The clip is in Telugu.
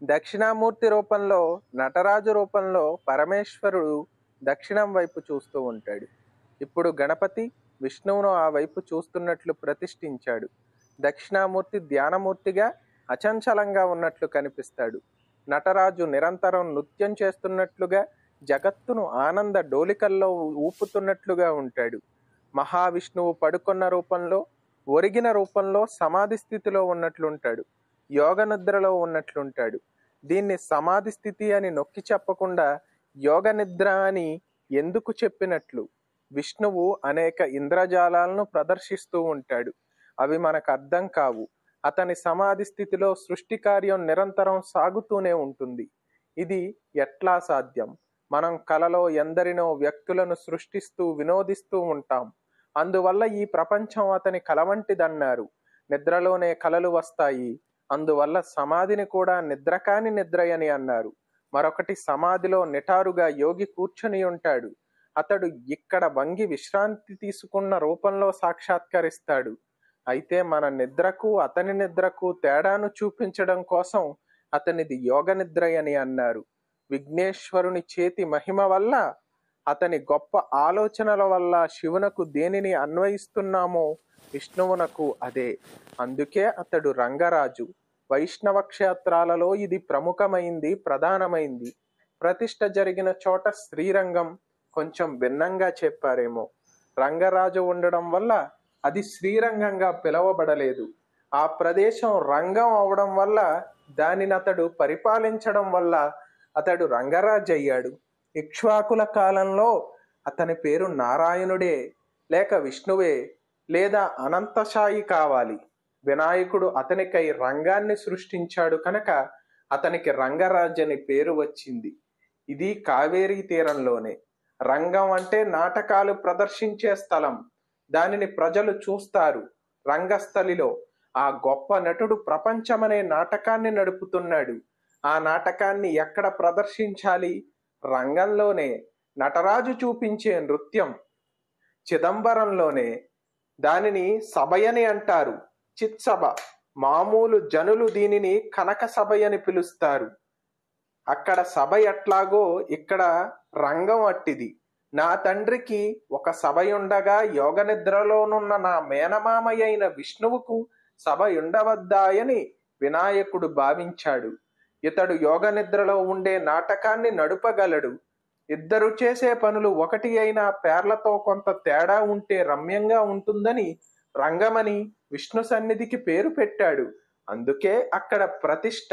దక్షిణామూర్తి రూపంలో, నటరాజు రూపంలో పరమేశ్వరుడు దక్షిణం వైపు చూస్తూ ఉంటాడు. ఇప్పుడు గణపతి విష్ణువును ఆ వైపు చూస్తున్నట్లు ప్రతిష్ఠించాడు. దక్షిణామూర్తి ధ్యానమూర్తిగా అచంచలంగా ఉన్నట్లు కనిపిస్తాడు. నటరాజు నిరంతరం నృత్యం చేస్తున్నట్లుగా, జగత్తును ఆనంద డోలికల్లో ఊపుతున్నట్లుగా ఉంటాడు. మహావిష్ణువు పడుకున్న రూపంలో, ఒరిగిన రూపంలో సమాధి స్థితిలో ఉన్నట్లుంటాడు. యోగ నిద్రలో ఉన్నట్లుంటాడు. దీన్ని సమాధి స్థితి అని నొక్కి చెప్పకుండా యోగ నిద్ర అని ఎందుకు చెప్పినట్లు? విష్ణువు అనేక ఇంద్రజాలాలను ప్రదర్శిస్తూ ఉంటాడు. అవి మనకు అర్థం కావు. అతని సమాధి స్థితిలో సృష్టి కార్యం నిరంతరం సాగుతూనే ఉంటుంది. ఇది ఎట్లా సాధ్యం? మనం కలలో ఎందరినో వ్యక్తులను సృష్టిస్తూ వినోదిస్తూ ఉంటాం. అందువల్ల ఈ ప్రపంచం అతని కల వంటిదన్నారు. నిద్రలోనే కలలు వస్తాయి. అందువల్ల సమాధిని కూడా నిద్రకాని నిద్రయని అన్నారు. మరొకటి, సమాధిలో నిటారుగా యోగి కూర్చొని ఉంటాడు. అతడు ఇక్కడ వంగి విశ్రాంతి తీసుకున్న రూపంలో సాక్షాత్కరిస్తాడు. అయితే మన నిద్రకు అతని నిద్రకు తేడాను చూపించడం కోసం అతనిది యోగ నిద్రయని అన్నారు. విఘ్నేశ్వరుని చేతి మహిమ వల్ల, అతని గొప్ప ఆలోచనల వల్ల శివునకు దేనిని అన్వయిస్తున్నామో విష్ణువునకు అదే. అందుకే అతడు రంగరాజు. వైష్ణవ క్షేత్రాలలో ఇది ప్రముఖమైంది, ప్రధానమైంది. ప్రతిష్ఠ జరిగిన చోట శ్రీరంగం కొంచెం భిన్నంగా చెప్పారేమో. రంగరాజు ఉండడం వల్ల అది శ్రీరంగంగా పిలవబడలేదు. ఆ ప్రదేశం రంగం అవడం వల్ల, దానిని అతడు పరిపాలించడం వల్ల అతడు రంగరాజు అయ్యాడు. ఇక్ష్వాకుల కాలంలో అతని పేరు నారాయణుడే, లేక విష్ణువే, లేదా అనంతశాయి కావాలి. వినాయకుడు అతనికై రంగాన్ని సృష్టించాడు కనుక అతనికి రంగరాజ్ అని పేరు వచ్చింది. ఇది కావేరీ తీరంలోనే. రంగం అంటే నాటకాలు ప్రదర్శించే స్థలం. దానిని ప్రజలు చూస్తారు. రంగస్థలిలో ఆ గొప్ప నటుడు ప్రపంచమనే నాటకాన్ని నడుపుతున్నాడు. ఆ నాటకాన్ని ఎక్కడ ప్రదర్శించాలి? రంగంలోనే. నటరాజు చూపించే నృత్యం చిదంబరంలోనే. దానిని సభయని అంటారు, చిత్సభ. మామూలు జనులు దీనిని కనక సభయని పిలుస్తారు. అక్కడ సభ ఎట్లాగో ఇక్కడ రంగం అట్టిది. నా తండ్రికి ఒక సభయుండగా యోగ నిద్రలోనున్న నా మేనమామయ్యైన విష్ణువుకు సభయుండవద్దాయని వినాయకుడు భావించాడు. ఇతడు యోగ నిద్రలో ఉండే నాటకాన్ని నడుపగలడు. ఇద్దరు చేసే పనులు ఒకటి అయినా పేర్లతో కొంత తేడా ఉంటే రమ్యంగా ఉంటుందని రంగమని విష్ణు సన్నిధికి పేరు పెట్టాడు. అందుకే అక్కడ ప్రతిష్ఠ.